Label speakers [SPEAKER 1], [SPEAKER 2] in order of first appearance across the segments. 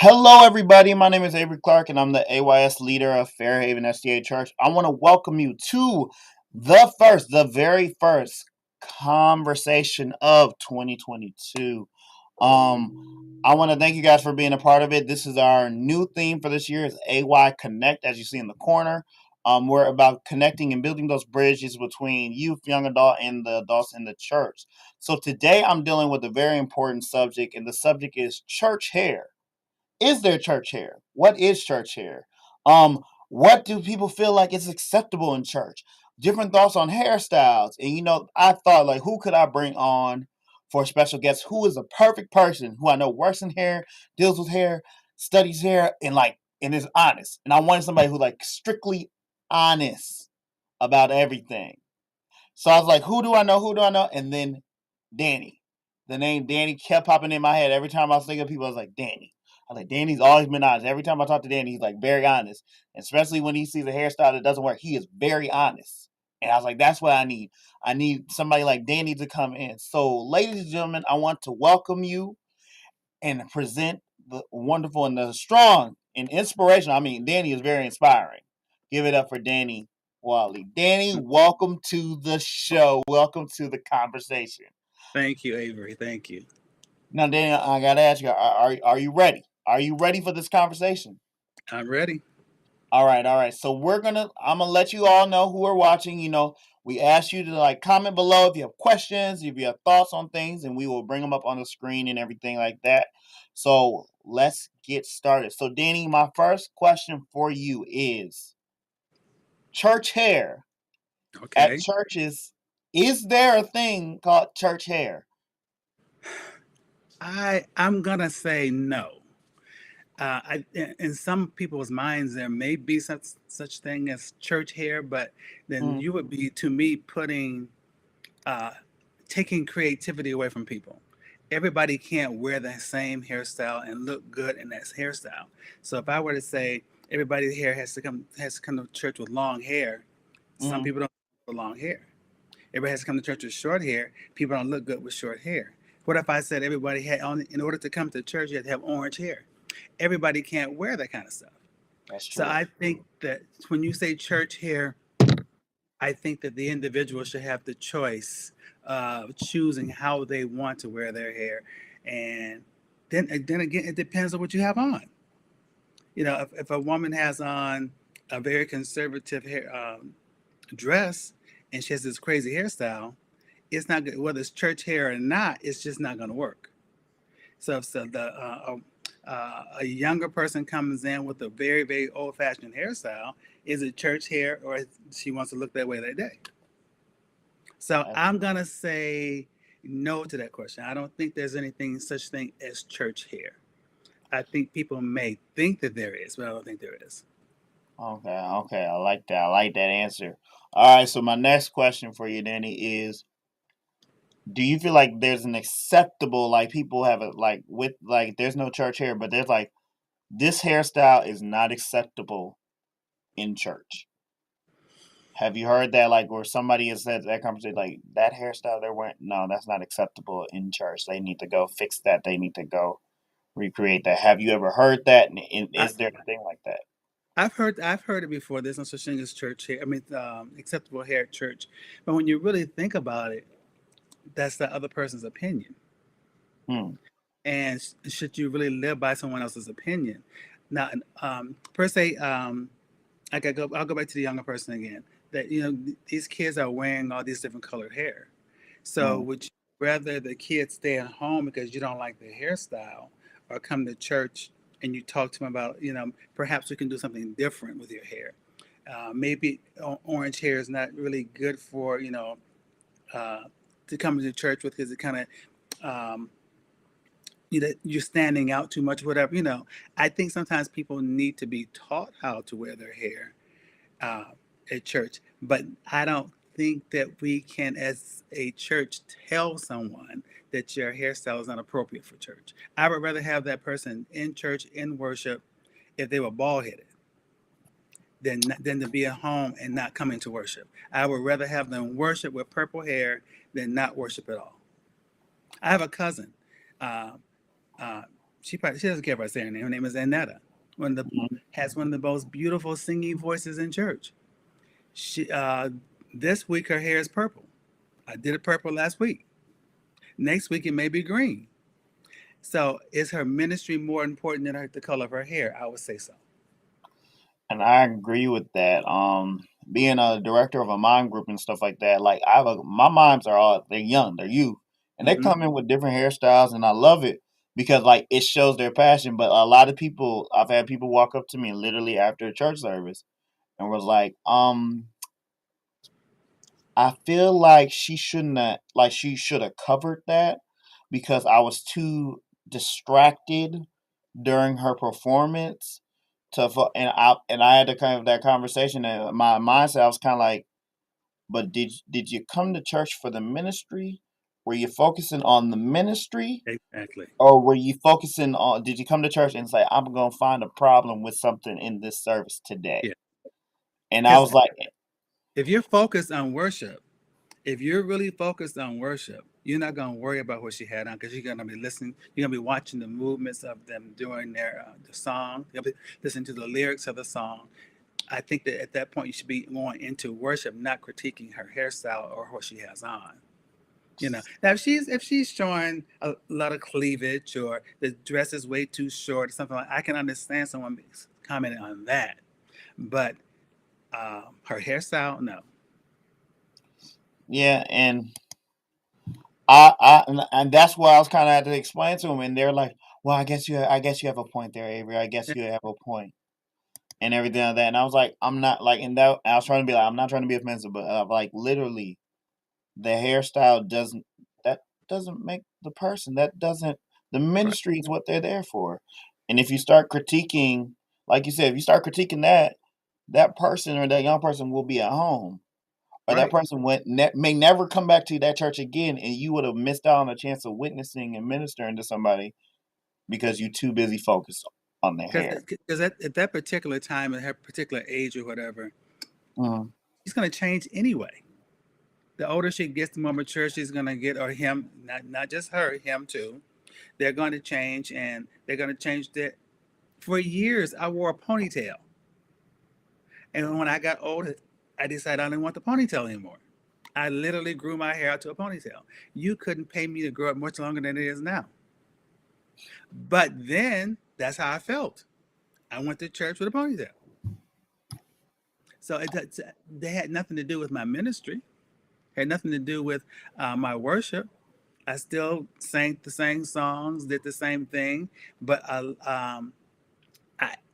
[SPEAKER 1] Hello, everybody. My name is Avery Clark, and I'm the AYS leader of Fairhaven SDA Church. I want to welcome you to the very first conversation of 2022. I want to thank you guys for being a part of it. This is our new theme for this year is AY Connect, as you see in the corner. We're about connecting and building those bridges between youth, young adult, and the adults in the church. So today I'm dealing with a very important subject, and the subject is church hair. Is there church hair? What is church hair? What do people feel like is acceptable in church? Different thoughts on hairstyles. And I thought like who could I bring on for a special guest? Who is a perfect person who I know works in hair, deals with hair, studies hair, and is honest. And I wanted somebody who like strictly honest about everything. So I was like, who do I know? Who do I know? And then Danny. The name Danny kept popping in my head. Every time I was thinking of people, I was like, Danny. I was like, Danny's always been honest. Every time I talk to Danny, he's like very honest. And especially when he sees a hairstyle that doesn't work, he is very honest. And I was like, that's what I need. I need somebody like Danny to come in. So, ladies and gentlemen, I want to welcome you and present the wonderful and the strong and inspirational. I mean, Danny is very inspiring. Give it up for Danny Wally. Danny, welcome to the show. Welcome to the conversation.
[SPEAKER 2] Thank you, Avery. Thank you.
[SPEAKER 1] Now, Danny, I gotta ask you: are you ready? Are you ready for this conversation?
[SPEAKER 2] I'm ready.
[SPEAKER 1] All right, all right. So I'm gonna let you all know who are watching. We ask you to like comment below if you have questions, if you have thoughts on things, and we will bring them up on the screen and everything like that. So let's get started. So, Danny, my first question for you is: church hair at
[SPEAKER 2] Okay.
[SPEAKER 1] churches. Is there a thing called church hair?
[SPEAKER 2] I'm gonna say no. In some people's minds, there may be such thing as church hair, but then
[SPEAKER 1] Mm,
[SPEAKER 2] you would be, to me, putting uh, taking creativity away from people. Everybody can't wear the same hairstyle and look good in that hairstyle. So if I were to say everybody here has to come to church with long hair, some
[SPEAKER 1] mm.
[SPEAKER 2] people don't have long hair. Everybody has to come to church with short hair. People don't look good with short hair. What if I said everybody had only in order to come to church you had to have orange hair? Everybody can't wear that kind of stuff.
[SPEAKER 1] That's
[SPEAKER 2] So
[SPEAKER 1] true.
[SPEAKER 2] I think that when you say church hair, I think that the individual should have the choice of choosing how they want to wear their hair, and then again, it depends on what you have on. If a woman has on a very conservative hair dress and she has this crazy hairstyle, it's not good. Whether it's church hair or not, it's just not going to work. So a younger person comes in with a very very old fashioned hairstyle, is it church hair or she wants to look that way that day? So
[SPEAKER 1] That's
[SPEAKER 2] I'm gonna say no to that question. I don't think there's anything such thing as church hair. I think people may think that there is, but I don't think there is.
[SPEAKER 1] okay. Okay, I like that. I like that answer. All right. So my next question for you, Danny, is: do you feel like there's an acceptable like people have it like with like there's no church hair, but there's like this hairstyle is not acceptable in church? Have you heard that like where somebody has said that conversation like that hairstyle they're wearing? No, that's not acceptable in church. They need to go fix that. They need to go recreate that. Have you ever heard that? And
[SPEAKER 2] I,
[SPEAKER 1] is there a thing like that?
[SPEAKER 2] I've heard it before. There's no such thing as church hair. I mean, acceptable hair at church. But when you really think about it, that's the other person's opinion.
[SPEAKER 1] Hmm.
[SPEAKER 2] And should you really live by someone else's opinion? Now, per se, I'll go back to the younger person again. That these kids are wearing all these different colored hair. So
[SPEAKER 1] Hmm.
[SPEAKER 2] would you rather the kids stay at home because you don't like their hairstyle, or come to church and you talk to them about perhaps we can do something different with your hair? Maybe orange hair is not really good for uh, to come to church with because it kind of um, you're standing out too much, whatever. I think sometimes people need to be taught how to wear their hair uh, at church, but I don't think that we can, as a church, tell someone that your hairstyle is not appropriate for church. I would rather have that person in church in worship if they were bald headed than to be at home and not coming to worship. I would rather have them worship with purple hair than not worship at all. I have a cousin. Uh, uh, She doesn't care if I say her name. Her name is Annetta. One of the
[SPEAKER 1] Mhm.
[SPEAKER 2] Has one of the most beautiful singing voices in church. She This week her hair is purple. I did it purple last week. Next week it may be green. So is her ministry more important than the color of her hair? I would say so.
[SPEAKER 1] And I agree with that. Being a director of a mime group and stuff like that, like my mimes are all they're young, they're youth, and they
[SPEAKER 2] Hmm.
[SPEAKER 1] come in with different hairstyles, and I love it because like it shows their passion. But a lot of people, I've had people walk up to me literally after a church service and was like, I feel like she should have covered that because I was too distracted during her performance and I had to kind of that conversation and my mindset I was kind of like, but did you come to church for the ministry? Were you focusing on the ministry,
[SPEAKER 2] Exactly.
[SPEAKER 1] or were you focusing on? Did you come to church and say, I'm gonna find a problem with something in this service today?
[SPEAKER 2] Yeah.
[SPEAKER 1] And I
[SPEAKER 2] Because
[SPEAKER 1] was like,
[SPEAKER 2] if you're focused on worship, if you're really focused on worship, you're not going to worry about what she had on because you're going to be listening. You're going to be watching the movements of them during the song. You'll be listening to the lyrics of the song. I think that at that point you should be going into worship, not critiquing her hairstyle or what she has on. Now if she's showing a lot of cleavage or the dress is way too short or something like, I can understand someone commenting on that. But her hairstyle, no.
[SPEAKER 1] yeah, and and that's what I was kind of had to explain to them, and they're like, well, I guess you have a point there, Avery. I guess you have a point. And everything like that. And I was like, I'm not like in that. I was trying to be like, I'm not trying to be offensive, but like literally, the hairstyle doesn't make the person. That doesn't. The
[SPEAKER 2] Right.
[SPEAKER 1] ministry is what they're there for. And if you start critiquing, like you said, if you start critiquing that person or that young person will be at home, or that
[SPEAKER 2] Right.
[SPEAKER 1] person may never come back to that church again, and you would have missed out on a chance of witnessing and ministering to somebody because you're too busy focused on their
[SPEAKER 2] Because
[SPEAKER 1] hair.
[SPEAKER 2] at that particular time, at her particular age or whatever,
[SPEAKER 1] Mhm.
[SPEAKER 2] she's going to change anyway. The older she gets, the more mature she's going to get, or him, not just her, him too. They're going to change, and they're going to change that. For years, I wore a ponytail, and when I got older, I decided I didn't want the ponytail anymore. I literally grew my hair out to a ponytail. You couldn't pay me to grow it much longer than it is now. But then that's how I felt. I went to church with a ponytail. So they had nothing to do with my ministry, had nothing to do with my worship. I still sang the same songs, did the same thing, but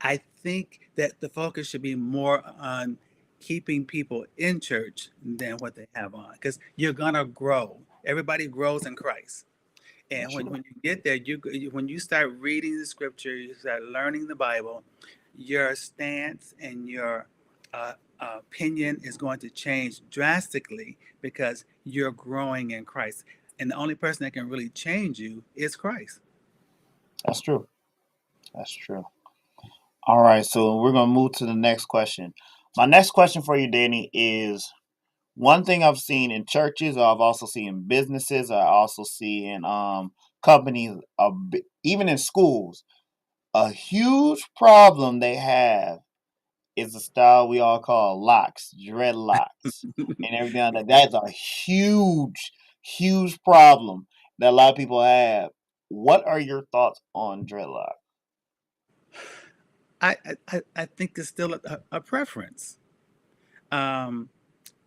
[SPEAKER 2] I think that the focus should be more on keeping people in church than what they have on, because you're gonna grow. Everybody grows in Christ. And
[SPEAKER 1] That's true.
[SPEAKER 2] when you get there, when you start reading the scripture, you start learning the Bible, your stance and your opinion is going to change drastically because you're growing in Christ. And the only person that can really change you is Christ.
[SPEAKER 1] That's true. That's true. All right, so we're gonna move to the next question. My next question for you, Danny, is one thing I've seen in churches, or I've also seen in businesses, I also see in companies, even in schools. A huge problem they have is the style we all call locks, dreadlocks, and everything like that. That's a huge, huge problem that a lot of people have. What are your thoughts on dreadlocks?
[SPEAKER 2] I think it's still a preference. Um,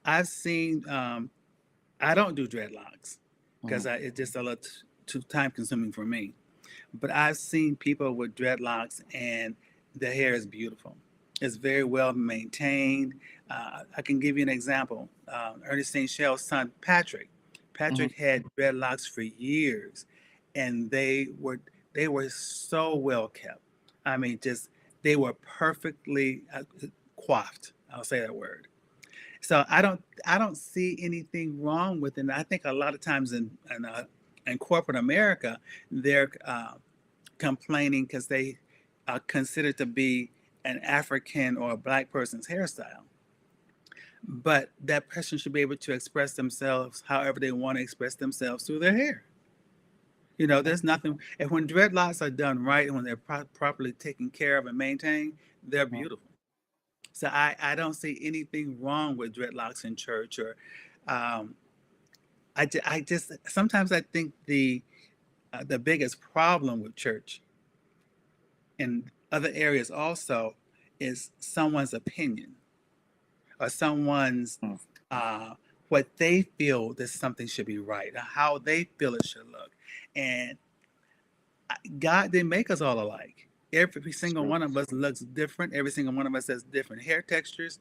[SPEAKER 2] I've seen, I don't do dreadlocks because
[SPEAKER 1] Mhm.
[SPEAKER 2] it's just a lot too time consuming for me. But I've seen people with dreadlocks and the hair is beautiful. It's very well maintained. I can give you an example. Ernestine Shell's son, Patrick.
[SPEAKER 1] Mhm.
[SPEAKER 2] Patrick had dreadlocks for years, and they were so well kept. I mean, just they were perfectly coiffed. I'll say that word. So I don't see anything wrong with it. And I think a lot of times in corporate America, they're complaining because they are considered to be an African or a black person's hairstyle. But that person should be able to express themselves however they want to express themselves through their hair. There's nothing. And when dreadlocks are done right and when they're properly taken care of and maintained, they're
[SPEAKER 1] Mhm.
[SPEAKER 2] beautiful. So I don't see anything wrong with dreadlocks in church or um, I just sometimes I think the biggest problem with church and other areas also is someone's opinion or someone's
[SPEAKER 1] Mm.
[SPEAKER 2] uh, what they feel that something should be right or how they feel it should look. And God didn't make us all alike. Every
[SPEAKER 1] It's
[SPEAKER 2] single
[SPEAKER 1] true.
[SPEAKER 2] one of us looks different. Every single one of us has different hair textures.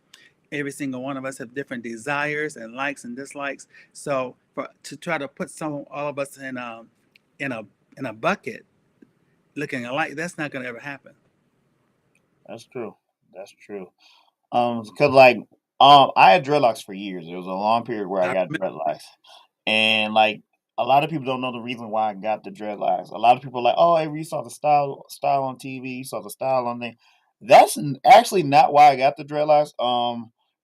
[SPEAKER 2] Every single one of us have different desires and likes and dislikes. So to try to put all of us in a in a bucket looking alike, that's not going to ever happen.
[SPEAKER 1] That's true. That's true. Cause like, I had dreadlocks for years. It was a long period where I
[SPEAKER 2] I
[SPEAKER 1] got
[SPEAKER 2] remember.
[SPEAKER 1] dreadlocks, and like a lot of people don't know the reason why I got the dreadlocks. A lot of people are like, oh, Avery, you saw the style on TV, you saw the style on thing. That's actually not why I got the dreadlocks.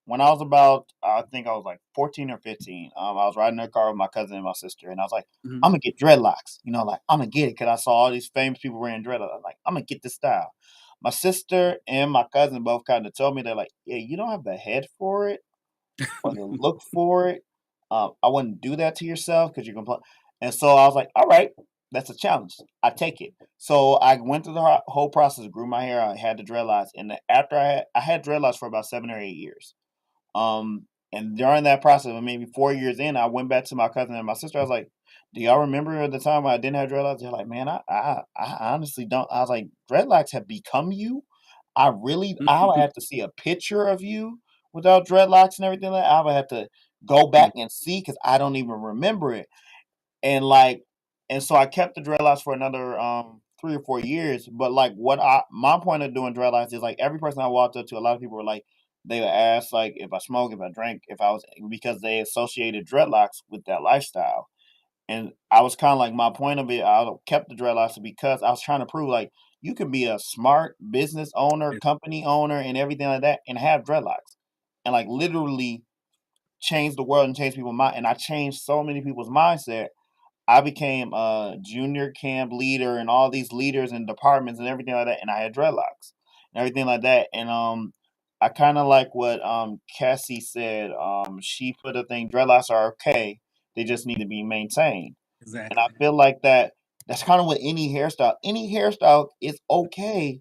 [SPEAKER 1] When I was about, I think I was like 14 or 15. I was riding in a car with my cousin and my sister, and I was like,
[SPEAKER 2] Mhm.
[SPEAKER 1] I'm gonna get dreadlocks. Like I'm gonna get it because I saw all these famous people wearing dreadlocks. I'm like, I'm gonna get this style. My sister and my cousin both kind of told me they're like, yeah, you don't have the head for it or the look for it. I wouldn't do that to yourself because you're gonna. And so I was like, all right, that's a challenge. I take it. So I went through the whole process, grew my hair. I had the dreadlocks, and after I had dreadlocks for about 7 or 8 years. And during that process, maybe 4 years in, I went back to my cousin and my sister. I was like, "Do y'all remember the time I didn't have dreadlocks?" They're like, "Man, I honestly don't." I was like, "Dreadlocks have become you. I would have to see a picture of you without dreadlocks and everything like that. I would have to go back and see because I don't even remember it." And like, and so I kept the dreadlocks for another 3 or 4 years. But like, what I my point of doing dreadlocks is like every person I walked up to, a lot of people were like, they would ask like if I smoke, if I drink, if I was because they associated dreadlocks with that lifestyle. And I was kind of like my point of it. I kept the dreadlocks because I was trying to prove like you can be a smart business owner, company owner, and everything like that, and have dreadlocks, and like literally change the world and change people's mind. And I changed so many people's mindset. I became a junior camp leader and all these leaders and departments and everything like that, and I had dreadlocks and everything like that. And I kind of like what Cassie said. She put a thing: dreadlocks are okay; they just need to be maintained. And I
[SPEAKER 2] Exactly.
[SPEAKER 1] feel like that's kind of with any hairstyle. Any hairstyle is okay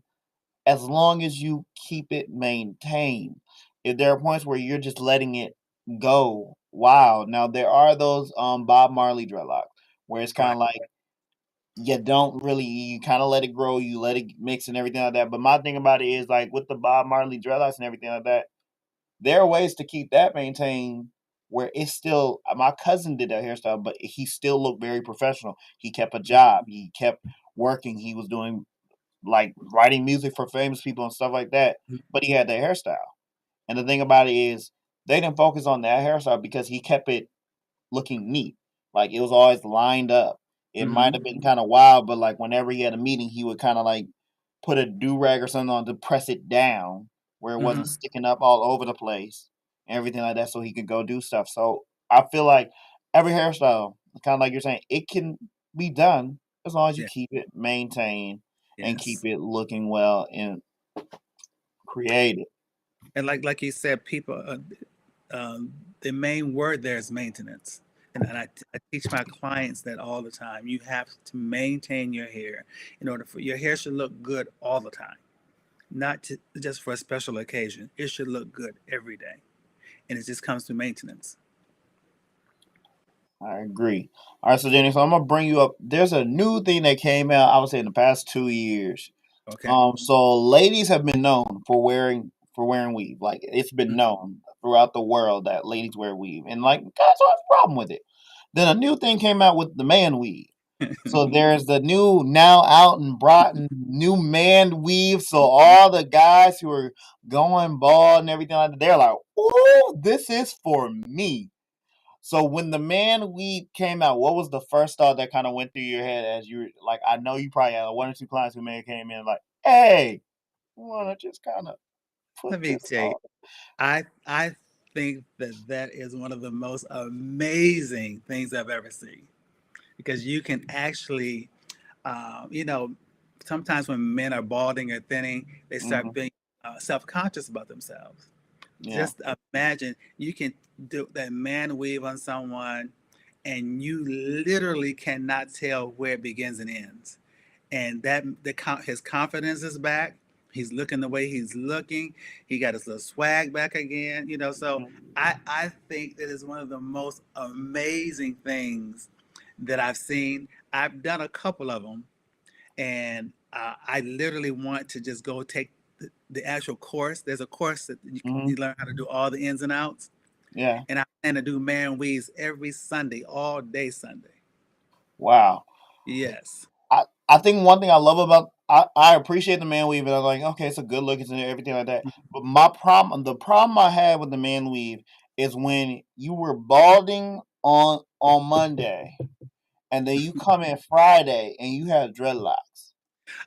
[SPEAKER 1] as long as you keep it maintained. If there are points where you're just letting it go, wow. Now there are those Bob Marley dreadlocks where it's kind
[SPEAKER 2] Right.
[SPEAKER 1] of like you don't really you kind of let it grow, you let it mix and everything like that. But my thing about it is like with the Bob Marley dreadlocks and everything like that, there are ways to keep that maintained where it's still my cousin did that hairstyle, but he still looked very professional. He kept a job, he kept working, he was doing like writing music for famous people and stuff like that,
[SPEAKER 2] Mhm.
[SPEAKER 1] but he had that hairstyle. And the thing about it is they didn't focus on that hairstyle because he kept it looking neat. Like it was always lined up. It might
[SPEAKER 2] Mhm.
[SPEAKER 1] have been kind of wild, but like whenever he had a meeting, he would kind of like put a do rag or something on to press it down where it wasn't
[SPEAKER 2] Mhm.
[SPEAKER 1] sticking up all over the place and everything like that, so he could go do stuff. So I feel like every hairstyle, kind of like you're saying, it can be done as long as you
[SPEAKER 2] Yeah.
[SPEAKER 1] keep it maintained and keep
[SPEAKER 2] Yes.
[SPEAKER 1] it looking well and creative.
[SPEAKER 2] And like you said, people, the main word there is maintenance. And I teach my clients that all the time. You have to maintain your hair in order for your hair should look good all the time, not just for a special occasion. It should look good every day, and it just comes through maintenance.
[SPEAKER 1] I agree. All right, so Jenny, so I'm gonna bring you up. There's a new thing that came out. I would say in the past 2 years.
[SPEAKER 2] Okay.
[SPEAKER 1] So ladies have been known for wearing weave. Like it's been known throughout the world that ladies wear weave, and like guys don't have a problem with it. Then a new thing came out with the man weave. So there's the new now out and brought new man weave. So all the guys who are going bald and everything like that, they're like, "Ooh, this is for me." So when the man weave came out, what was the first thought that kind of went through your head as you were like? I know you probably had one or two clients who may have came in like, "Hey, want to just kind of put
[SPEAKER 2] Let me
[SPEAKER 1] this
[SPEAKER 2] tell you,
[SPEAKER 1] on."
[SPEAKER 2] I think that that is one of the most amazing things I've ever seen. because you can actually, you know, sometimes when men are balding or thinning, they start
[SPEAKER 1] Hmm.
[SPEAKER 2] being self-conscious about themselves.
[SPEAKER 1] Yeah.
[SPEAKER 2] Just imagine you can do that man weave on someone, and you literally cannot tell where it begins and ends. And his confidence is back. He's looking the way he's looking. He got his little swag back again. So
[SPEAKER 1] Mhm.
[SPEAKER 2] I think that is one of the most amazing things that I've seen. I've done a couple of them, and I literally want to just go take the actual course. There's a course that you
[SPEAKER 1] Mhm.
[SPEAKER 2] learn how to do all the ins and outs,
[SPEAKER 1] Yeah.
[SPEAKER 2] and I plan to do man weaves every Sunday, all day Sunday.
[SPEAKER 1] Wow.
[SPEAKER 2] Yes.
[SPEAKER 1] I think one thing I love about I appreciate the man weave, and I'm like, okay, it's a good look, it's everything like that. But the problem I had with the man weave is when you were balding on Monday, and then you come in Friday and you have dreadlocks.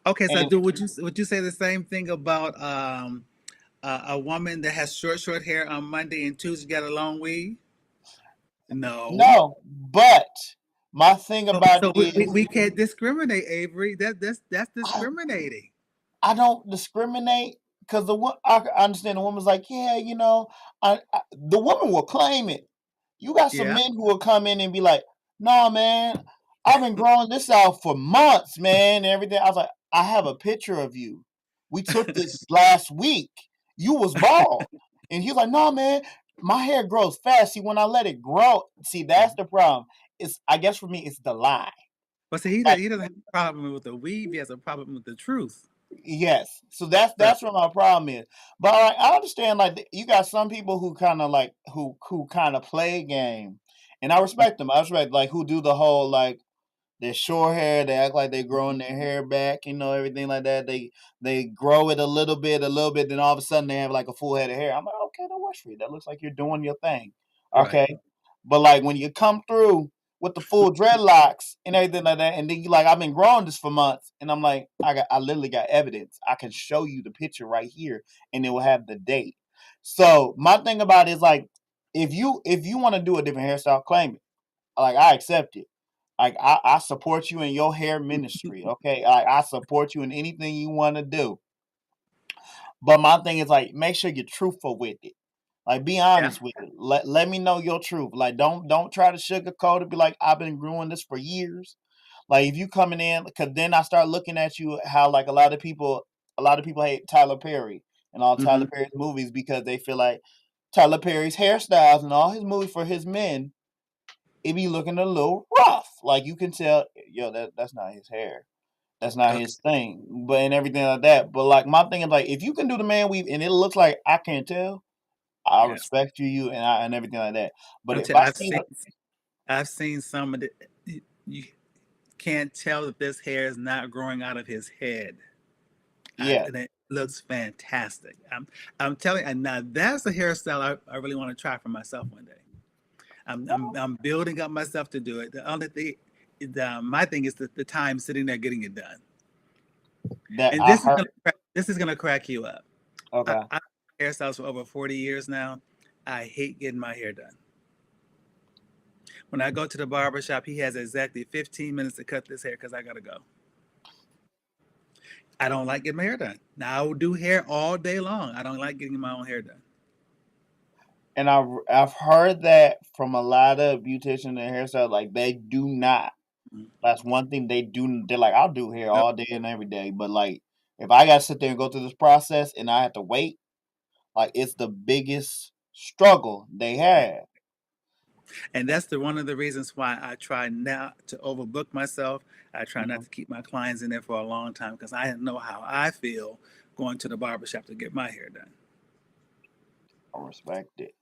[SPEAKER 2] Okay, so
[SPEAKER 1] And
[SPEAKER 2] would you say the same thing about a woman that has short hair on Monday and Tuesday got a long weave? No.
[SPEAKER 1] no, but my thing about
[SPEAKER 2] So
[SPEAKER 1] it is
[SPEAKER 2] we can't discriminate, Avery. That's
[SPEAKER 1] I,
[SPEAKER 2] discriminating.
[SPEAKER 1] I don't discriminate because I understand the woman's like, yeah, the woman will claim it. You got some
[SPEAKER 2] Yeah.
[SPEAKER 1] men who will come in and be like, "Nah, man, I've been growing this out for months, man." And everything. I was like, "I have a picture of you. We took this last week. You was bald." And he was like, "No, man, my hair grows fast. See, when I let it grow, see, that's the problem. It's I guess for me, it's the lie.
[SPEAKER 2] But see,
[SPEAKER 1] Like,
[SPEAKER 2] he doesn't have a problem with the weave. He has a problem with the truth.
[SPEAKER 1] yes. So that's
[SPEAKER 2] Right.
[SPEAKER 1] that's what my problem is. But like, I understand like you got some people who kind of like who kind of play a game, and I respect them. I respect like who do the whole like they're short hair. They act like they're growing their hair back. Everything like that. They grow it a little bit. Then all of a sudden they have like a full head of hair. I'm like, okay, that works for you. That looks like you're doing your thing.
[SPEAKER 2] Right.
[SPEAKER 1] Okay, but like when you come through with the full dreadlocks and everything like that, and then you like, I've been growing this for months, and I'm like, I literally got evidence. I can show you the picture right here, and it will have the date. So my thing about it is like, if you want to do a different hairstyle, claim it. Like I accept it. Like I support you in your hair ministry. Okay, I support you in anything you want to do. But my thing is like, make sure you're truthful with it. Like, be
[SPEAKER 2] Yeah.
[SPEAKER 1] honest with it. Let me know your truth. Like, don't try to sugarcoat it. Be like, I've been doing this for years. Like, if you coming in, because then I start looking at you how like a lot of people hate Tyler Perry and all
[SPEAKER 2] Hmm.
[SPEAKER 1] Tyler Perry's movies because they feel like Tyler Perry's hairstyles and all his movies for his men, it be looking a little rough. Like you can tell, yo, that's not his hair. That's not
[SPEAKER 2] Okay.
[SPEAKER 1] his thing. But and everything like that. But like my thing is like, if you can do the man weave and it looks like I can't tell, I
[SPEAKER 2] Yes.
[SPEAKER 1] respect you and everything like that. But
[SPEAKER 2] I'm
[SPEAKER 1] if
[SPEAKER 2] telling.
[SPEAKER 1] I see her,
[SPEAKER 2] I've seen some of the. You can't tell that this hair is not growing out of his head.
[SPEAKER 1] yeah,
[SPEAKER 2] And it looks fantastic. I'm telling you, and now that's a hairstyle I really want to try for myself one day. I'm building up myself to do it. The only thing, my thing is the time sitting there getting it done.
[SPEAKER 1] that
[SPEAKER 2] And
[SPEAKER 1] I've heard.
[SPEAKER 2] this is gonna crack you up.
[SPEAKER 1] Okay,
[SPEAKER 2] I hairstyles for over 40 years now. I hate getting my hair done. When I go to the barber shop, he has exactly 15 minutes to cut this hair because I gotta go. I don't like getting my hair done. Now I will do hair all day long. I don't like getting my own hair done.
[SPEAKER 1] and I've heard that from a lot of beauticians and hairstylists, like they do not.
[SPEAKER 2] Mm.
[SPEAKER 1] That's one thing they do. They're like, I'll do hair
[SPEAKER 2] Nope.
[SPEAKER 1] all day and every day, but like if I gotta sit there and go through this process and I have to wait, like it's the biggest struggle they have.
[SPEAKER 2] And that's the one of the reasons why I try not to overbook myself. I try not
[SPEAKER 1] Mhm.
[SPEAKER 2] to keep my clients in there for a long time because I know how I feel going to the barbershop to get my hair done.
[SPEAKER 1] I respect it.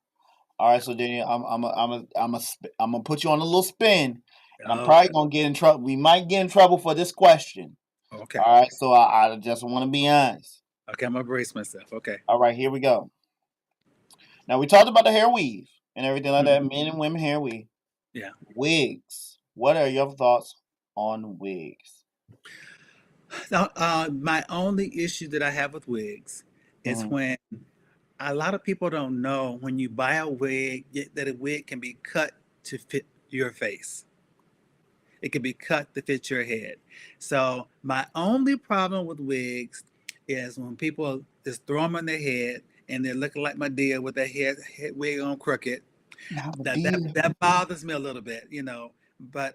[SPEAKER 1] All right, so then I'm gonna put you on a little spin, and I'm probably
[SPEAKER 2] Okay.
[SPEAKER 1] gonna get in trouble. We might get in trouble for this question.
[SPEAKER 2] Okay.
[SPEAKER 1] All right, so I just want to be honest.
[SPEAKER 2] Okay. I'm gonna brace myself. Okay.
[SPEAKER 1] All right, here we go. Now we talked about the hair weave and everything like
[SPEAKER 2] Mhm.
[SPEAKER 1] that, men and women hair weave,
[SPEAKER 2] Yeah.
[SPEAKER 1] wigs. What are your thoughts on wigs?
[SPEAKER 2] So, my only issue that I have with wigs is
[SPEAKER 1] Hmm.
[SPEAKER 2] when a lot of people don't know when you buy a wig that a wig can be cut to fit your face. It can be cut to fit your head. So my only problem with wigs is when people just throw them on their head and they're looking like my dear with their head wig on crooked.
[SPEAKER 1] Now, my
[SPEAKER 2] That
[SPEAKER 1] dear.
[SPEAKER 2] that bothers me a little bit, But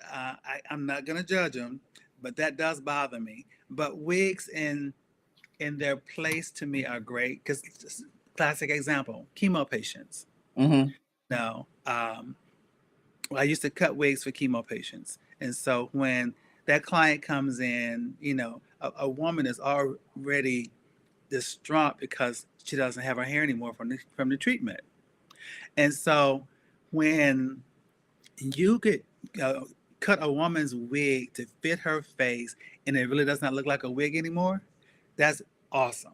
[SPEAKER 2] I'm not gonna judge them, but that does bother me. But wigs in their place to me are great because classic example, chemo patients.
[SPEAKER 1] Hmm.
[SPEAKER 2] No, I used to cut wigs for chemo patients, and so when that client comes in, a woman is already distraught because she doesn't have her hair anymore from the treatment, and so when you could uh, cut a woman's wig to fit her face and it really does not look like a wig anymore, that's awesome.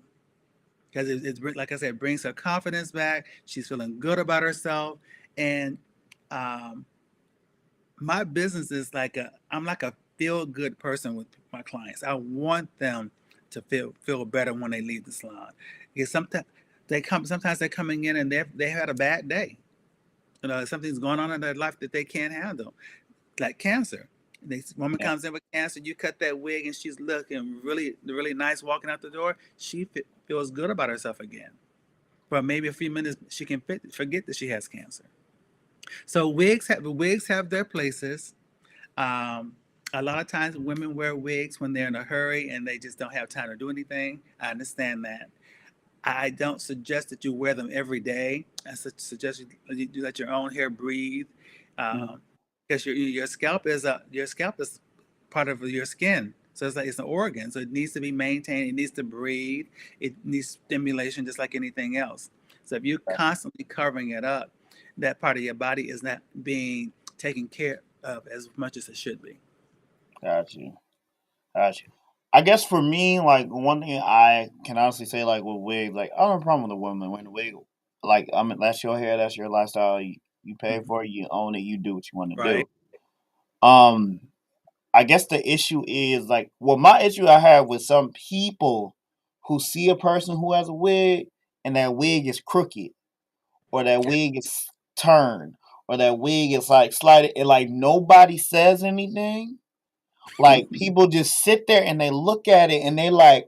[SPEAKER 2] Because like I said, it brings her confidence back. She's feeling good about herself. And um, my business is I'm like a feel good person with my clients. I want them to feel better when they leave the salon. Because sometimes they're coming in and they had a bad day. Something's going on in their life that they can't handle, like cancer. This woman
[SPEAKER 1] Yeah,
[SPEAKER 2] comes in with cancer, you cut that wig, and she's looking really, really nice walking out the door. She feels good about herself again. For maybe a few minutes, she can forget that she has cancer. So wigs have their places. Um, a lot of times, women wear wigs when they're in a hurry and they just don't have time to do anything. I understand that. I don't suggest that you wear them every day. I suggest you let your own hair breathe,
[SPEAKER 1] mhm,
[SPEAKER 2] um, because your scalp is part of your skin. So it's an organ. So it needs to be maintained. It needs to breathe. It needs stimulation, just like anything else. So if you're constantly covering it up, that part of your body is not being taken care of as much as it should be.
[SPEAKER 1] got you. Got you. I guess for me, like one thing I can honestly say, like with wigs, like I don't have a problem with a woman wearing a wig. Like I mean, that's your hair, that's your lifestyle. You pay
[SPEAKER 2] Mhm.
[SPEAKER 1] for it, you own it, you do what you want to
[SPEAKER 2] Right.
[SPEAKER 1] do. Um, I guess the issue is like, well, my issue I have with some people who see a person who has a wig and that wig is crooked or that
[SPEAKER 2] Okay.
[SPEAKER 1] wig is turned or that wig is like slighted and like nobody says anything. Like people just sit there and they look at it and they like,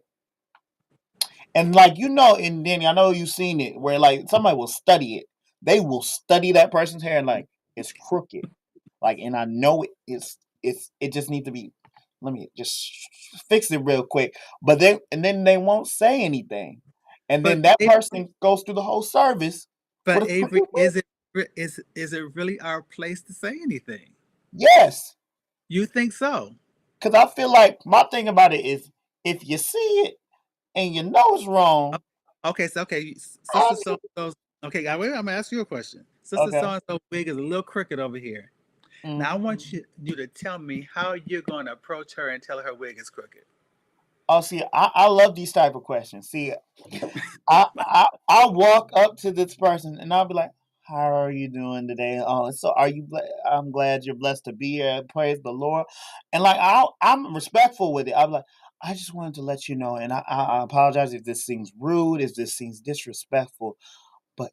[SPEAKER 1] and like and Danny, I know you've seen it where like somebody will study it. They will study that person's hair and like it's crooked. Like, and I know it just needs to be. Let me just fix it real quick. But then they won't say anything, and then
[SPEAKER 2] But
[SPEAKER 1] that person goes through the whole service with
[SPEAKER 2] But
[SPEAKER 1] a
[SPEAKER 2] Avery,
[SPEAKER 1] crooked wig.
[SPEAKER 2] is it really our place to say anything?
[SPEAKER 1] Yes,
[SPEAKER 2] You think so?
[SPEAKER 1] because I feel like my thing about it is if you see it and you know it's
[SPEAKER 2] O-
[SPEAKER 1] wrong,
[SPEAKER 2] Okay, so
[SPEAKER 1] I
[SPEAKER 2] sister so and so's. Okay, I'm gonna ask you a question. Sister
[SPEAKER 1] okay.
[SPEAKER 2] so and so wig is a little crooked over here.
[SPEAKER 1] Mm.
[SPEAKER 2] Now I want you to tell me how you're going to approach her and tell her wig is crooked.
[SPEAKER 1] Oh, see, I love these type of questions. See, I walk up to this person and I'll be like, "How are you doing today? Oh, so are you? I'm glad you're blessed to be here. Praise the Lord." And like I'm respectful with it. I'm like, I just wanted to let you know, and I apologize if this seems rude, if this seems disrespectful, but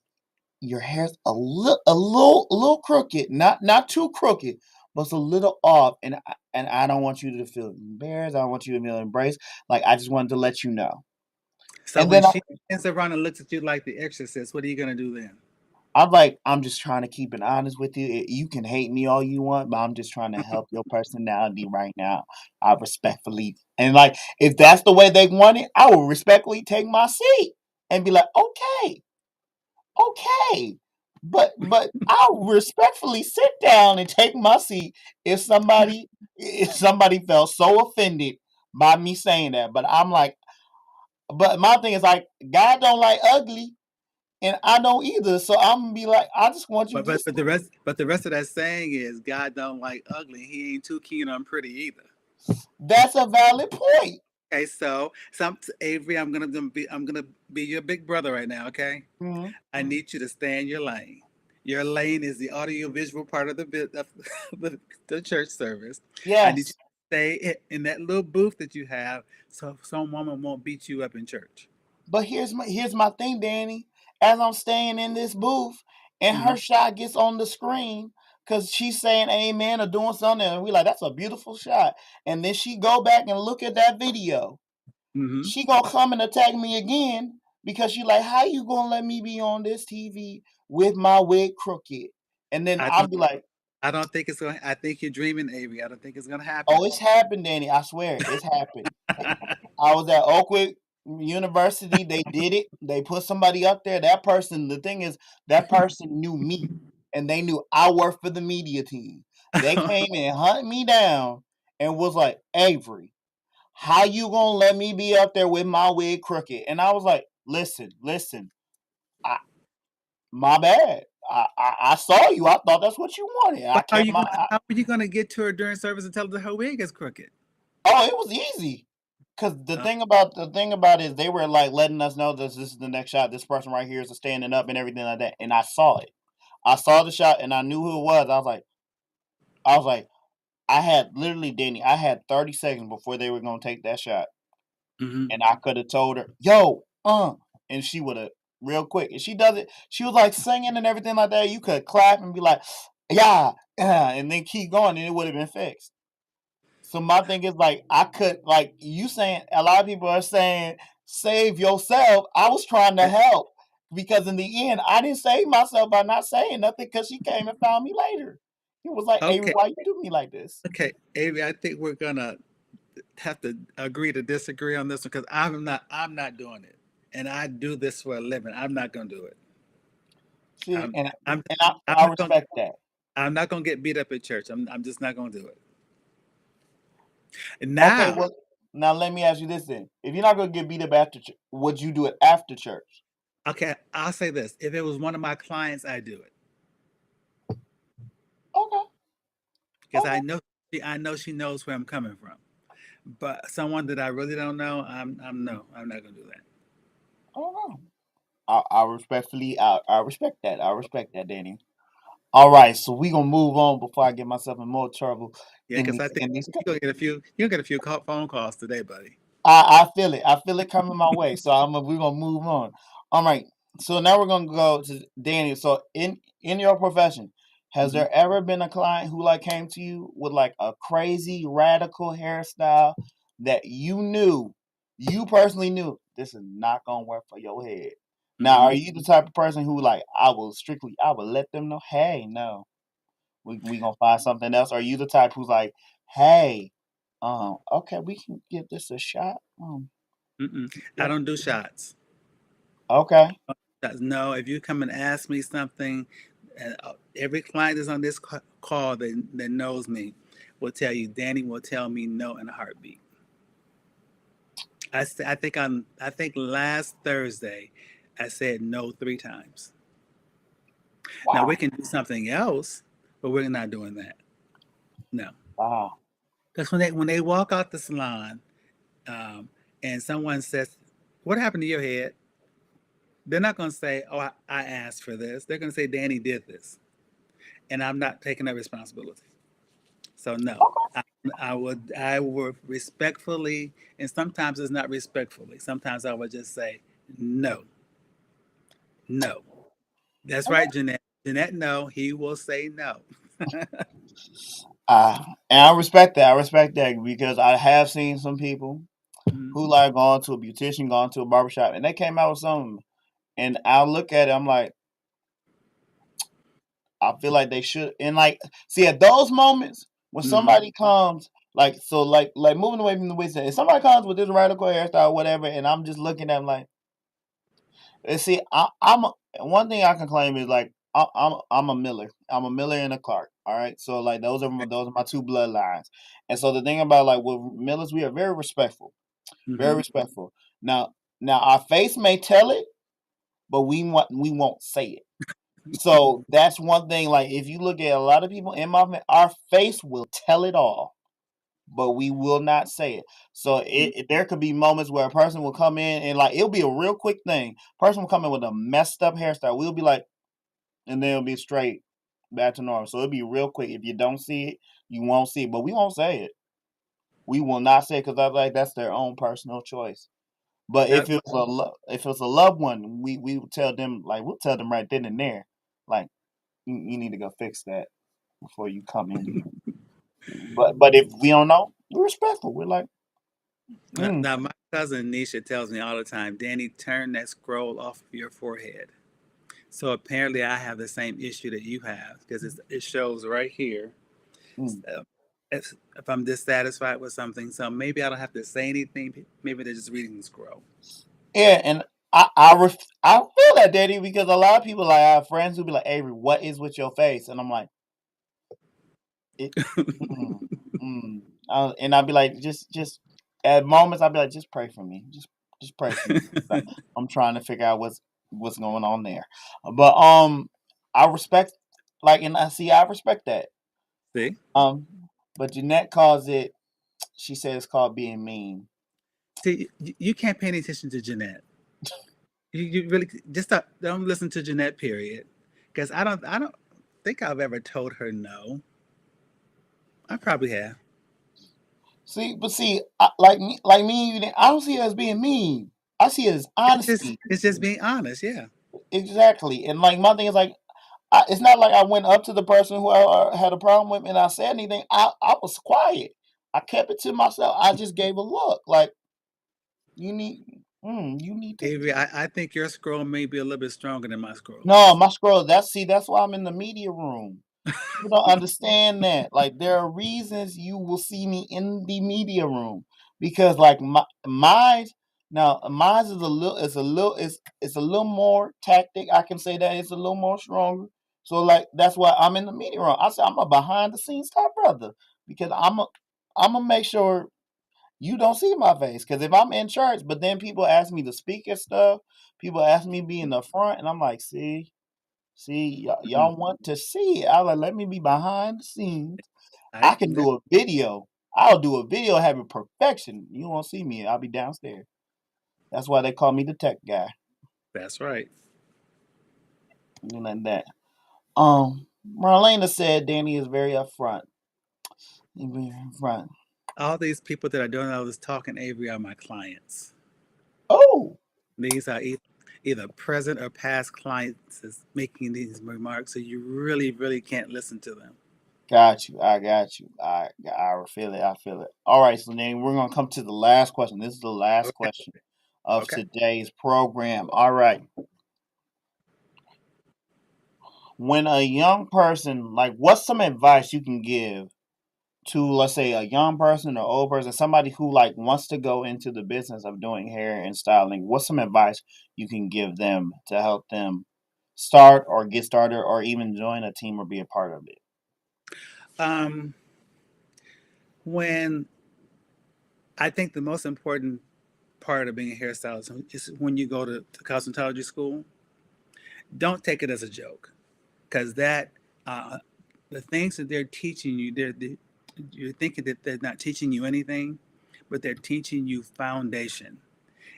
[SPEAKER 1] your hair's a little crooked, not too crooked, but it's a little off, and I don't want you to feel embarrassed. I don't want you to feel embraced. Like I just wanted to let you know.
[SPEAKER 2] So
[SPEAKER 1] And
[SPEAKER 2] when
[SPEAKER 1] then
[SPEAKER 2] she turns around and looks at you like the exorcist, what are you gonna do then?
[SPEAKER 1] I'm like, I'm just trying to keep it honest with you. You can hate me all you want, but I'm just trying to help your personality right now. I respectfully, and like, if that's the way they want it, I will respectfully take my seat and be like, okay, okay. But I'll respectfully sit down and take my seat if somebody felt so offended by me saying that. But I'm like, but my thing is like, God don't like ugly, and I don't either. So I'm gonna be like, I just want you
[SPEAKER 2] But
[SPEAKER 1] to
[SPEAKER 2] but
[SPEAKER 1] just
[SPEAKER 2] but the rest of that saying is God don't like ugly. He ain't too keen on pretty either.
[SPEAKER 1] That's a valid point.
[SPEAKER 2] Okay, so some Avery, I'm gonna be your big brother right now. Okay,
[SPEAKER 1] Mhm.
[SPEAKER 2] I need you to stay in your lane. Your lane is the audiovisual part of the church service. I need you
[SPEAKER 1] Yes,
[SPEAKER 2] to stay in that little booth that you have, so some woman won't beat you up in church.
[SPEAKER 1] but here's my thing, Danny. As I'm staying in this booth and her
[SPEAKER 2] Hmm.
[SPEAKER 1] shot gets on the screen, because she's saying amen or doing something, and we like, that's a beautiful shot. And then she go back and look at that video.
[SPEAKER 2] Hmm.
[SPEAKER 1] She gonna come and attack me again because she like, how you gonna let me be on this TV with my wig crooked? And then
[SPEAKER 2] I
[SPEAKER 1] I'll
[SPEAKER 2] don't.
[SPEAKER 1] be like,
[SPEAKER 2] I don't think it's going. I think you're dreaming, Avery. I don't think it's going to happen.
[SPEAKER 1] oh, it's happened, Danny. I swear, it's happened. I was at Oakwood University. They did it. They put somebody up there. That person, the thing is, that person knew me, and they knew I worked for the media team. They came and hunted me down and was like, Avery, how you gonna let me be up there with my wig crooked? And I was like, listen, I, my bad. I saw you. I thought that's what you wanted. I
[SPEAKER 2] But
[SPEAKER 1] kept my.
[SPEAKER 2] how are you going to get to her during service and tell her her wig is crooked?
[SPEAKER 1] Oh, it was easy. Cause
[SPEAKER 2] Uh,
[SPEAKER 1] the thing about it is they were like letting us know that this is the next shot. This person right here is standing up and everything like that. And I saw it. I saw the shot and I knew who it was. I was like, I had literally, Danny, I had 30 seconds before they were gonna take that shot.
[SPEAKER 2] hmm.
[SPEAKER 1] And I could have told her, yo, and she would have real quick. And she does it, she was like singing and everything like that. You could clap and be like, yeah, and then keep going and it would have been fixed. So my thing is like I could like you saying a lot of people are saying save yourself. I was trying to help because in the end I didn't save myself by not saying nothing because she came and found me later. He was like, "Hey,
[SPEAKER 2] Okay.
[SPEAKER 1] why you do me like this?"
[SPEAKER 2] Okay, Avery. I think we're gonna have to agree to disagree on this one because I'm not. I'm not doing it, and I do this for a living. I'm not going to do it.
[SPEAKER 1] See,
[SPEAKER 2] I'm.
[SPEAKER 1] and
[SPEAKER 2] I'm.
[SPEAKER 1] and
[SPEAKER 2] I'm
[SPEAKER 1] I
[SPEAKER 2] not going.
[SPEAKER 1] respect that.
[SPEAKER 2] I'm not going to get beat up at church. I'm just not going to do it. And
[SPEAKER 1] Okay,
[SPEAKER 2] now,
[SPEAKER 1] well now let me ask you this then: if you're not gonna get beat up after church, would you do it after church?
[SPEAKER 2] okay, I'll say this: if it was one of my clients, I do it
[SPEAKER 1] Okay,
[SPEAKER 2] because
[SPEAKER 1] okay.
[SPEAKER 2] I know she knows where I'm coming from. But someone that I really don't know, I'm no, I'm not going to do that.
[SPEAKER 1] I don't know. I respectfully, I respect that. I respect that, Danny. All right, so we gonna move on before I get myself in more trouble
[SPEAKER 2] Yeah, because I think
[SPEAKER 1] in these.
[SPEAKER 2] you're going to get a few. You're going to get a few phone calls today, buddy.
[SPEAKER 1] I feel it. I feel it coming my way. So we're gonna move on. All right. So now we're gonna go to Danny. So in your profession, has
[SPEAKER 2] Hmm.
[SPEAKER 1] there ever been a client who like came to you with like a crazy radical hairstyle that you personally knew this is not gonna work for your head? Now,
[SPEAKER 2] Hmm.
[SPEAKER 1] are you the type of person who like I will let them know, hey, no, we gonna find something else? Or are you the type who's like, hey, okay, we can give this a shot.
[SPEAKER 2] Mm-mm. I
[SPEAKER 1] Yeah.
[SPEAKER 2] don't do shots.
[SPEAKER 1] Okay.
[SPEAKER 2] No, if you come and ask me something, and every client that's on this call that knows me will tell you, Danny will tell me no in a heartbeat. I think last Thursday I said no 3 times. Now we
[SPEAKER 1] Wow.
[SPEAKER 2] can do something else, but we're not doing that. No,
[SPEAKER 1] Wow.
[SPEAKER 2] because when they walk out the salon, um, and someone says, "What happened to your head?" They're not going to say, "Oh, I asked for this." They're going to say, "Danny did this," and I'm not taking that responsibility. So no,
[SPEAKER 1] Okay.
[SPEAKER 2] I would respectfully, and sometimes it's not respectfully. Sometimes I would just say no, no. That's
[SPEAKER 1] Okay.
[SPEAKER 2] right, Jeanette. Jeanette, no. He will say no.
[SPEAKER 1] And I respect that. I respect that because I have seen some people
[SPEAKER 2] Mhm.
[SPEAKER 1] who like gone to a beautician, gone to a barbershop, and they came out with something. And I look at it, I'm like, I feel like they should. And like, see, at those moments when
[SPEAKER 2] Mhm.
[SPEAKER 1] somebody comes, like, so like moving away from the way, if somebody comes with this radical hairstyle, or whatever, and I'm just looking at them like, and see, one thing I can claim is like I'm a Miller. I'm a Miller and a Clark. All right, so like those are my two bloodlines. And so the thing about like with Millers, we are very respectful, very
[SPEAKER 2] Mhm.
[SPEAKER 1] respectful. Now now our face may tell it, but we won't say it. So that's one thing. Like if you look at a lot of people in our face will tell it all, but we will not say it. So there could be moments where a person will come in and like it'll be a real quick thing. Person will come in with a messed up hairstyle. We'll be like, and then it'll be straight back to normal. So it'll be real quick. If you don't see it, you won't see it, but we won't say it. We will not say it because I like that's their own personal choice. But
[SPEAKER 2] Now,
[SPEAKER 1] if it's a loved one, we will tell them like we'll tell them right then and there, like you need to go fix that. before you come in here. But if we don't know, we're respectful. We're like, mm,
[SPEAKER 2] Now, my cousin Nisha tells me all the time, Danny, turn that scroll off of your forehead. So apparently, I have the same issue that you have because it shows right here
[SPEAKER 1] mm.
[SPEAKER 2] uh, if I'm dissatisfied with something. So maybe I don't have to say anything. Maybe they're just reading the scroll.
[SPEAKER 1] Yeah, and I feel that, Daddy, because a lot of people like I have friends who be like, Avery, what is with your face? And I'm like, it. Mm, mm. And I'd be like, just at moments, I'd be like, just pray for me, just pray for me. Like, I'm trying to figure out what's going on there. But I respect, like, and I respect that.
[SPEAKER 2] See,
[SPEAKER 1] Um, but Jeanette calls it. She said it's called being mean.
[SPEAKER 2] see, you can't pay any attention to Jeanette. You really just don't listen to Jeanette. Period. Because I don't think I've ever told her no. I probably have.
[SPEAKER 1] See, like me, I don't see it as being mean. I see it as honesty.
[SPEAKER 2] It's just being honest. Yeah.
[SPEAKER 1] Exactly. And like my thing is like, it's not like I went up to the person who had a problem with me and I said anything. I was quiet. I kept it to myself. I just gave a look. Like you need, you need to.
[SPEAKER 2] Avery, I think your scroll may be a little bit stronger than my scroll
[SPEAKER 1] No,
[SPEAKER 2] is.
[SPEAKER 1] my scroll. That's why I'm in the media room. People don't understand that. Like there are reasons you will see me in the media room because like mine is it's a little more tactic. I can say that it's a little more stronger. So like that's why I'm in the media room. I said I'm a behind the scenes type brother because I'm gonna make sure you don't see my face because if I'm in church, but then people ask me to speak and stuff, people ask me to be in the front, and I'm like, see,
[SPEAKER 2] Mm,
[SPEAKER 1] y'all want to see it. I like let me be behind the scenes. I
[SPEAKER 2] I
[SPEAKER 1] can do a video. I'll do a video having perfection. You won't see me. I'll be downstairs. That's why they call me the tech guy.
[SPEAKER 2] that's right.
[SPEAKER 1] Something like that. Marlena said Danny is very upfront. He very upfront.
[SPEAKER 2] All these people that are doing all this talking, Avery, are my clients.
[SPEAKER 1] Oh,
[SPEAKER 2] These are either present or past clients that's making these remarks, so you really, really can't listen to them.
[SPEAKER 1] got you. I got you. I feel it. I feel it. All right, so then we're gonna come to the last question. This is the last
[SPEAKER 2] Okay.
[SPEAKER 1] question of
[SPEAKER 2] Okay.
[SPEAKER 1] today's program. All right. When a young person, like, what's some advice you can give to, let's say, a young person or old person, somebody who like wants to go into the business of doing hair and styling? What's some advice you can give them to help them start or get started or even join a team or be a part of it?
[SPEAKER 2] Um, when I think the most important part of being a hairstylist is when you go to cosmetology school, don't take it as a joke because that uh, the things that they're teaching you, you're thinking that they're not teaching you anything, but they're teaching you foundation.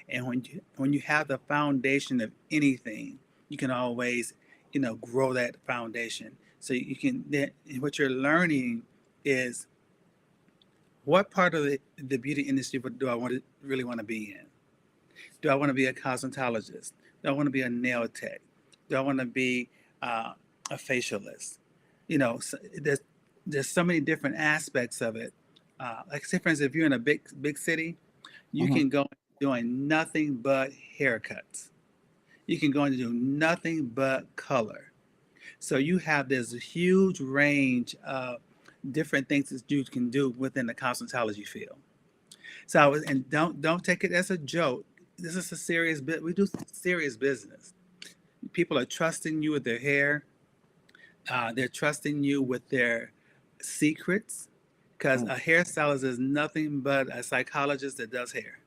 [SPEAKER 2] And when you have the foundation of anything, you can always grow that foundation. So you can what you're learning is what part of the beauty industry do I really want to be in? Do I want to be a cosmetologist? Do I want to be a nail tech? Do I want to be a facialist? There's so many different aspects of it. Like, say for instance, if you're in a big city, you
[SPEAKER 1] Hmm.
[SPEAKER 2] can go doing nothing but haircuts. You can go and do nothing but color. So you have this huge range of different things that you can do within the cosmetology field. And don't take it as a joke. This is a serious bit. We do serious business. People are trusting you with their hair. They're trusting you with their secrets because a hairstylist is nothing but a psychologist that does hair.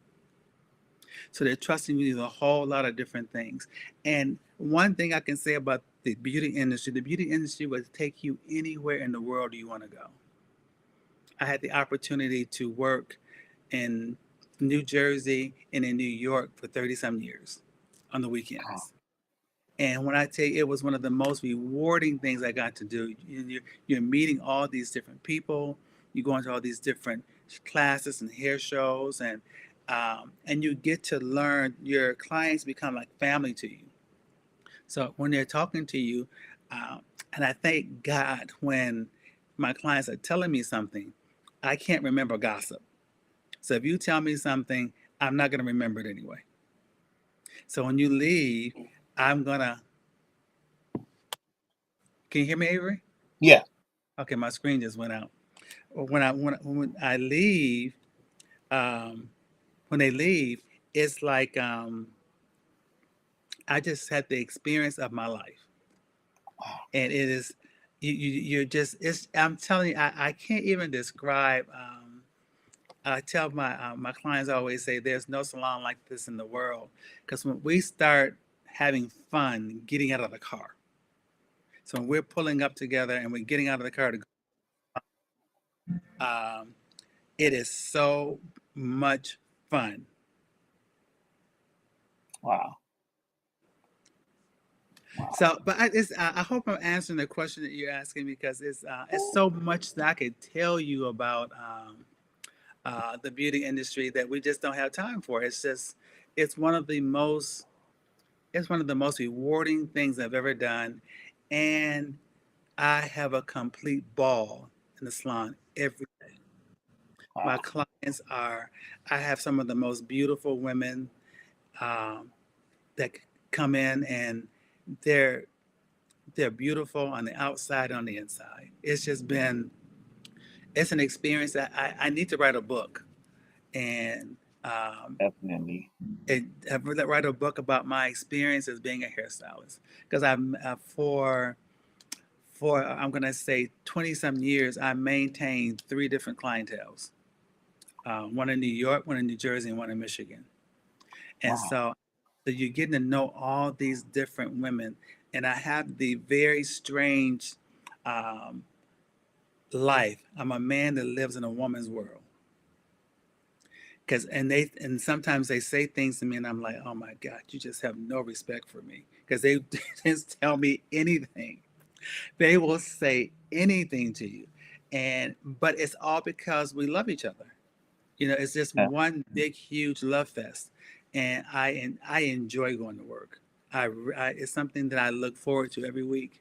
[SPEAKER 2] So they're trusting you with a whole lot of different things. And one thing I can say about the beauty industry will take you anywhere in the world you want to go. I had the opportunity to work in New Jersey and in New York for 30 some years on the
[SPEAKER 1] Oh,
[SPEAKER 2] weekends. And when I tell you, it was one of the most rewarding things I got to do. You're meeting all these different people. You go into all these different classes and hair shows, and you get to learn. Your clients become like family to you. So when they're talking to you, uh, and I thank God when my clients are telling me something, I can't remember gossip. So if you tell me something, I'm not going to remember it anyway. So when you leave, I'm going to, can you hear me, Avery?
[SPEAKER 1] Yeah.
[SPEAKER 2] Okay, my screen just went out. When I leave, um, when they leave, it's like I just had the experience of my life, and it is you're just it's. I'm telling you, I can't even describe. I tell my clients I always say there's no salon like this in the world because when we start having fun getting out of the car, so when we're pulling up together and we're getting out of the car to go, um, it is so much fun.
[SPEAKER 1] Wow. Wow.
[SPEAKER 2] So, but I hope I'm answering the question that you're asking because it's so much that I could tell you about the beauty industry that we just don't have time for. It's just it's one of the most it's one of the most rewarding things I've ever done, and I have a complete ball in the salon every day. My
[SPEAKER 1] Wow.
[SPEAKER 2] clients are I have some of the most beautiful women um, that come in and they're they're beautiful on the outside, on the inside. It's just been it's an experience that I need to write a book and
[SPEAKER 1] Definitely.
[SPEAKER 2] write a book about my experience as being a hairstylist because I'm for I'm gonna say 20 some years I maintained three different clientels, one in New York, one in New Jersey, and one in Michigan, and
[SPEAKER 1] Wow.
[SPEAKER 2] so you're getting to know all these different women, and I have the very strange um, life. I'm a man that lives in a woman's world. Cause and sometimes they say things to me and I'm like, oh my God, you just have no respect for me. Cause they just tell me anything. They will say anything to you. And but it's all because we love each other. You know, it's just
[SPEAKER 1] Yeah.
[SPEAKER 2] one big huge love fest. And I enjoy going to work. It's something that I look forward to every week.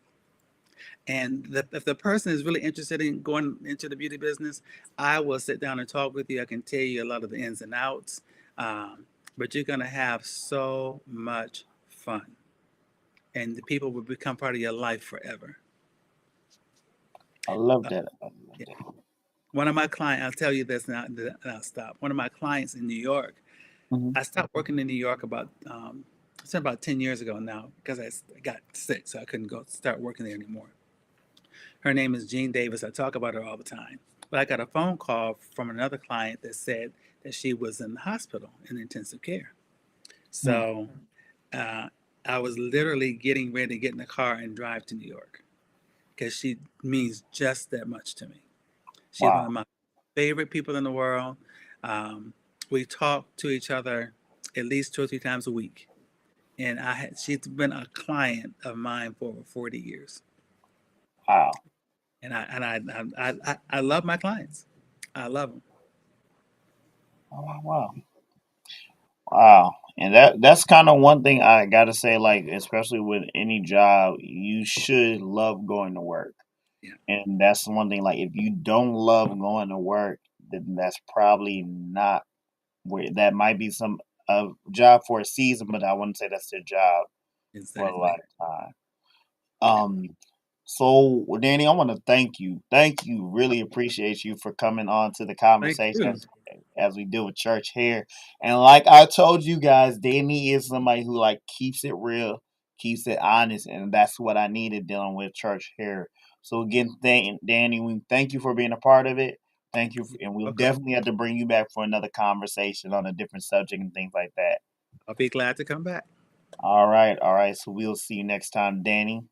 [SPEAKER 2] And if the person is really interested in going into the beauty business, I will sit down and talk with you. I can tell you a lot of the ins and outs, but you're going to have so much fun, and the people will become part of your life forever.
[SPEAKER 1] I love
[SPEAKER 2] Uh,
[SPEAKER 1] that. I love
[SPEAKER 2] yeah.
[SPEAKER 1] that.
[SPEAKER 2] One of my clients, I'll tell you this now, and I'll stop. One of my clients in New York,
[SPEAKER 1] Hmm.
[SPEAKER 2] I stopped working in New York it's about 10 years ago now because I got sick, so I couldn't go start working there anymore. Her name is Jean Davis. I talk about her all the time. But I got a phone call from another client that said that she was in the hospital in intensive care.
[SPEAKER 1] Hmm.
[SPEAKER 2] So uh, I was literally getting ready to get in the car and drive to New York because she means just that much to me. She's one
[SPEAKER 1] Wow.
[SPEAKER 2] of my favorite people in the world. Um, we talk to each other at least 2 or 3 times a week. And she's been a client of mine for over 40 years.
[SPEAKER 1] Wow.
[SPEAKER 2] And I love my clients. I love them.
[SPEAKER 1] Wow. Wow. Wow. Wow. And that's kind of one thing I gotta say, like, especially with any job, you should love going to work.
[SPEAKER 2] Yeah,
[SPEAKER 1] And that's one thing, like, if you don't love going to work, then that's probably not where that might be some a job for a season, but I wouldn't say that's their job for a
[SPEAKER 2] exactly.
[SPEAKER 1] lifetime.
[SPEAKER 2] Yeah.
[SPEAKER 1] So Danny, I want to thank you. Thank you. Really appreciate you for coming on to the
[SPEAKER 2] Thank
[SPEAKER 1] conversation
[SPEAKER 2] you.
[SPEAKER 1] as we deal with church hair. And like I told you guys, Danny is somebody who like keeps it real, keeps it honest, and that's what I needed dealing with church hair. So again, Danny, we thank you for being a part of it. Thank you,
[SPEAKER 2] You're
[SPEAKER 1] and we'll
[SPEAKER 2] welcome.
[SPEAKER 1] definitely have to bring you back for another conversation on a different subject and things like that.
[SPEAKER 2] I'll be glad to come back.
[SPEAKER 1] All right, all right. So we'll see you next time, Danny.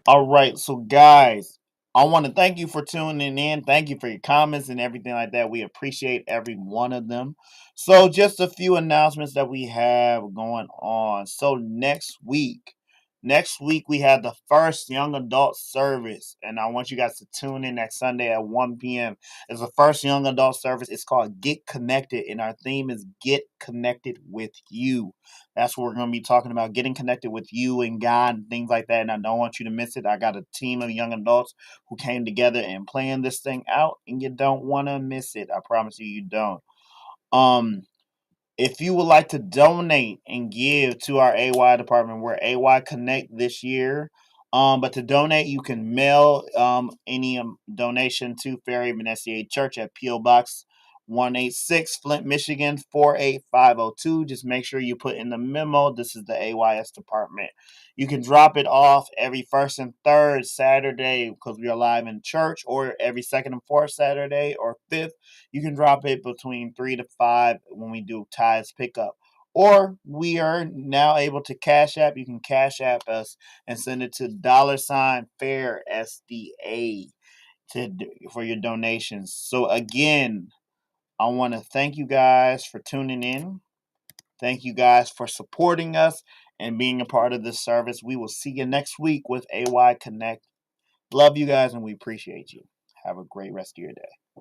[SPEAKER 1] All right, so guys, I want to thank you for tuning in. Thank you for your comments and everything like that. We appreciate every one of them. So, just a few announcements that we have going on. So, next week, Next week we have the first young adult service, and I want you guys to tune in next Sunday at 1 p.m. It's the first young adult service. It's called Get Connected, and our theme is Get Connected with You. That's what we're going to be talking about, getting connected with you and God and things like that. And I don't want you to miss it. I got a team of young adults who came together and planned this thing out, and you don't want to miss it. I promise you, you don't. Um, if you would like to donate and give to our AY department, we're AY Connect this year. But to donate, you can mail any donation to Fairhaven SDA Church at P.O. Box 186, Flint, Michigan 48502. Just make sure you put in the memo, this is the AYS department. You can drop it off every first and third Saturday because we are live in church, or every second and fourth Saturday, or fifth. You can drop it between 3 to 5 when we do tithes pickup. Or we are now able to Cash App. You can Cash App us and send it to $Fair SDA for your donations. So again, I want to thank you guys for tuning in. Thank you guys for supporting us and being a part of this service. We will see you next week with AY Connect. Love you guys and we appreciate you. Have a great rest of your day.